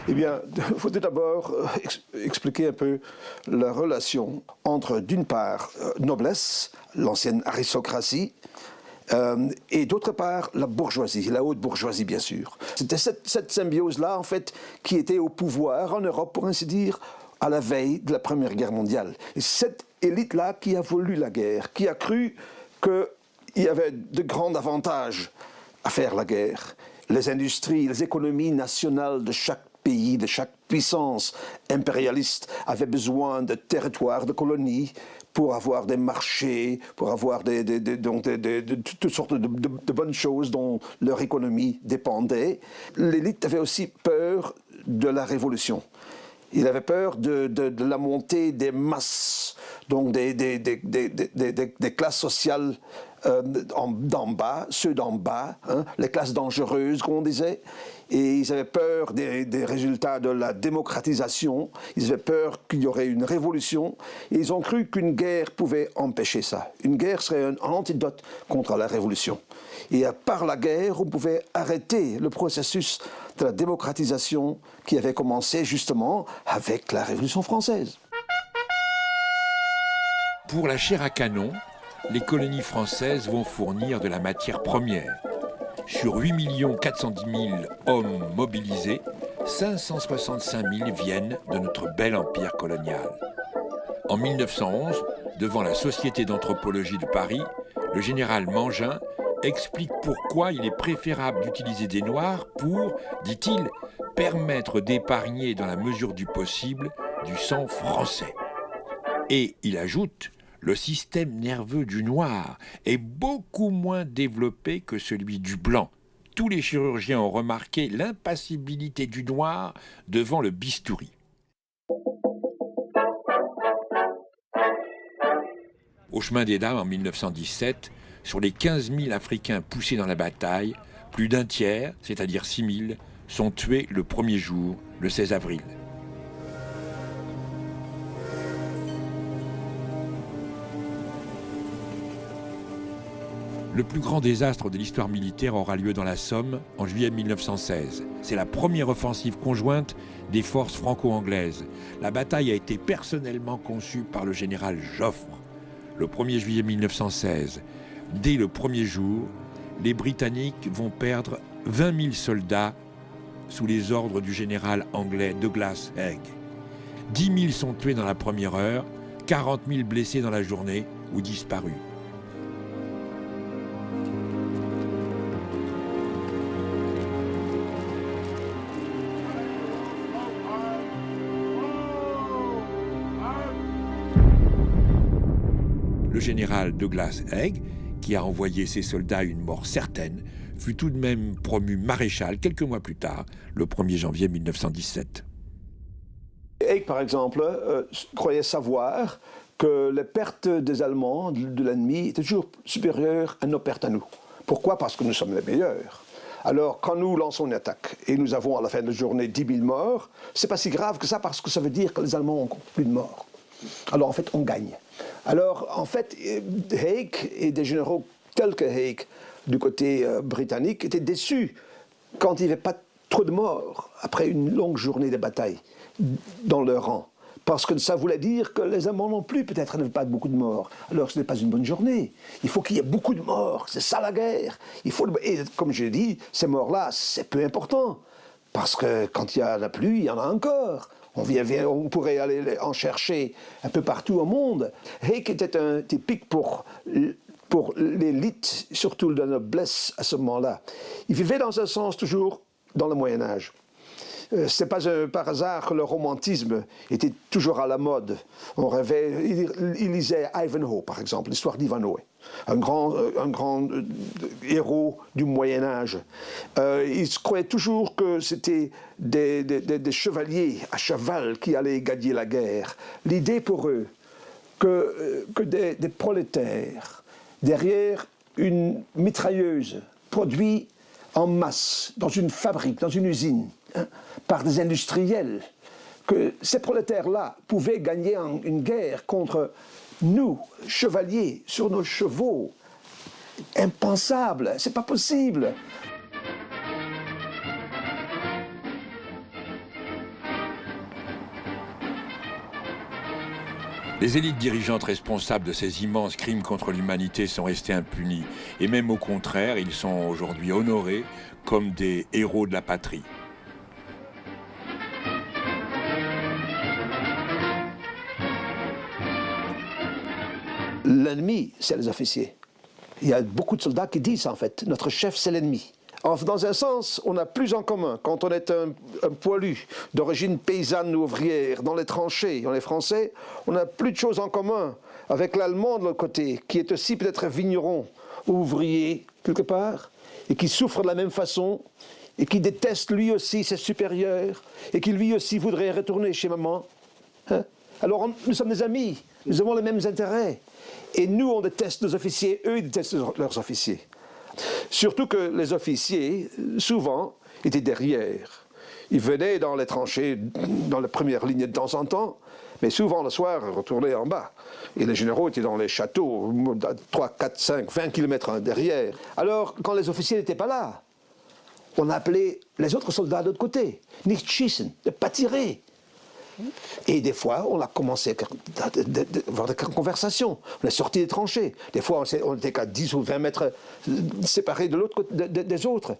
Eh bien, il faut tout d'abord expliquer un peu la relation entre, d'une part, noblesse, l'ancienne aristocratie, et d'autre part, la bourgeoisie, la haute bourgeoisie, bien sûr. C'était cette symbiose-là, en fait, qui était au pouvoir en Europe, pour ainsi dire, à la veille de la Première Guerre mondiale. Et cette élite-là qui a voulu la guerre, qui a cru qu'il y avait de grands avantages à faire la guerre. Les industries, les économies nationales de chaque pays, de chaque puissance impérialiste avaient besoin de territoires, de colonies, pour avoir des marchés, pour avoir toutes sortes de bonnes choses dont leur économie dépendait. L'élite avait aussi peur de la révolution. Il avait peur de la montée des masses, donc des classes sociales d'en bas, ceux d'en bas, hein, les classes dangereuses, comme on disait. Et ils avaient peur des résultats de la démocratisation, ils avaient peur qu'il y aurait une révolution, et ils ont cru qu'une guerre pouvait empêcher ça. Une guerre serait un antidote contre la révolution. Et par la guerre, on pouvait arrêter le processus de la démocratisation qui avait commencé justement avec la Révolution française. Pour la chair à canon, les colonies françaises vont fournir de la matière première. Sur 8 410 000 hommes mobilisés, 565 000 viennent de notre bel empire colonial. En 1911, devant la Société d'anthropologie de Paris, le général Mangin explique pourquoi il est préférable d'utiliser des Noirs pour, dit-il, permettre d'épargner dans la mesure du possible du sang français. Et il ajoute, le système nerveux du Noir est beaucoup moins développé que celui du Blanc. Tous les chirurgiens ont remarqué l'impassibilité du Noir devant le bistouri. Au chemin des Dames en 1917, sur les 15 000 Africains poussés dans la bataille, plus d'un tiers, c'est-à-dire 6 000, sont tués le premier jour, le 16 avril. Le plus grand désastre de l'histoire militaire aura lieu dans la Somme en juillet 1916. C'est la première offensive conjointe des forces franco-anglaises. La bataille a été personnellement conçue par le général Joffre. Le 1er juillet 1916, dès le premier jour, les Britanniques vont perdre 20 000 soldats sous les ordres du général anglais Douglas Haig. 10 000 sont tués dans la première heure, 40 000 blessés dans la journée ou disparus. Le général Douglas Haig, qui a envoyé ses soldats à une mort certaine, fut tout de même promu maréchal quelques mois plus tard, le 1er janvier 1917. Haig, par exemple, croyait savoir que les pertes des Allemands, de l'ennemi, étaient toujours supérieures à nos pertes à nous. Pourquoi? Parce que nous sommes les meilleurs. Alors, quand nous lançons une attaque et nous avons à la fin de la journée 10 000 morts, c'est pas si grave que ça parce que ça veut dire que les Allemands ont plus de morts. Alors, en fait, on gagne. Alors, en fait, Haig et des généraux tels que Haig du côté britannique étaient déçus quand il n'y avait pas trop de morts après une longue journée de bataille dans leur rang. Parce que ça voulait dire que les Allemands non plus, peut-être, n'avaient pas beaucoup de morts. Alors ce n'est pas une bonne journée. Il faut qu'il y ait beaucoup de morts. C'est ça la guerre. Et comme je l'ai dit, ces morts-là, c'est peu important. Parce que quand il y en a plus, il y en a encore. On pourrait aller en chercher un peu partout au monde. Haig était un typique pour l'élite, surtout de la noblesse à ce moment-là. Il vivait dans un sens toujours dans le Moyen-Âge. Ce n'est pas par hasard que le romantisme était toujours à la mode. On rêvait, il lisait Ivanhoe, par exemple, l'histoire d'Ivanhoe, un grand héros du Moyen-Âge. Il croyait toujours que c'était des chevaliers à cheval qui allaient gagner la guerre. L'idée pour eux que des prolétaires, derrière une mitrailleuse, produit en masse, dans une fabrique, dans une usine, par des industriels, que ces prolétaires-là pouvaient gagner une guerre contre nous, chevaliers, sur nos chevaux. Impensable, c'est pas possible. Les élites dirigeantes responsables de ces immenses crimes contre l'humanité sont restées impunies. Et même au contraire, ils sont aujourd'hui honorés comme des héros de la patrie. L'ennemi, c'est les officiers. Il y a beaucoup de soldats qui disent en fait, notre chef c'est l'ennemi. Dans un sens, on a plus en commun quand on est un poilu d'origine paysanne ou ouvrière dans les tranchées, on est français, on a plus de choses en commun avec l'Allemand de l'autre côté, qui est aussi peut-être vigneron ou ouvrier quelque part, et qui souffre de la même façon, et qui déteste lui aussi ses supérieurs, et qui lui aussi voudrait retourner chez maman. Hein? Alors nous sommes des amis, nous avons les mêmes intérêts. Et nous, on déteste nos officiers, eux, ils détestent leurs officiers. Surtout que les officiers, souvent, étaient derrière. Ils venaient dans les tranchées, dans les premières lignes de temps en temps, mais souvent le soir, ils retournaient en bas. Et les généraux étaient dans les châteaux, 3, 4, 5, 20 kilomètres derrière. Alors, quand les officiers n'étaient pas là, on appelait les autres soldats de l'autre côté, nicht schießen, ne pas tirer. Et des fois, on a commencé à avoir des conversations. On est sorti des tranchées. Des fois, on était qu'à 10 ou 20 mètres séparés de l'autre côté des autres.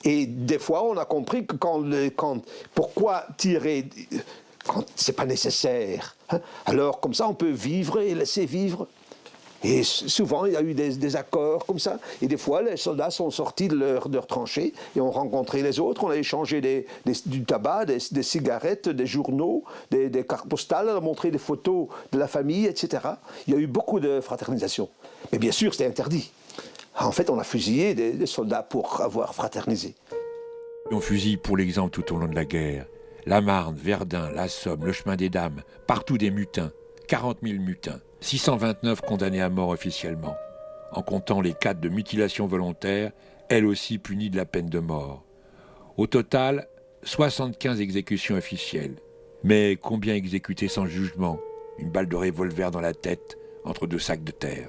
Et des fois, on a compris que pourquoi tirer quand c'est pas nécessaire. Hein? Alors, comme ça, on peut vivre et laisser vivre. Et souvent, il y a eu des accords comme ça. Et des fois, les soldats sont sortis de leur tranchée et ont rencontré les autres. On a échangé du tabac, des cigarettes, des journaux, des cartes postales, on a montré des photos de la famille, etc. Il y a eu beaucoup de fraternisation. Mais bien sûr, c'était interdit. En fait, on a fusillé des soldats pour avoir fraternisé. On fusille, pour l'exemple, tout au long de la guerre. La Marne, Verdun, la Somme, le chemin des Dames, partout des mutins. 40 000 mutins. 629 condamnés à mort officiellement, en comptant les 4 de mutilation volontaire, elles aussi punies de la peine de mort. Au total, 75 exécutions officielles. Mais combien exécutés sans jugement? Une balle de revolver dans la tête, entre 2 sacs de terre.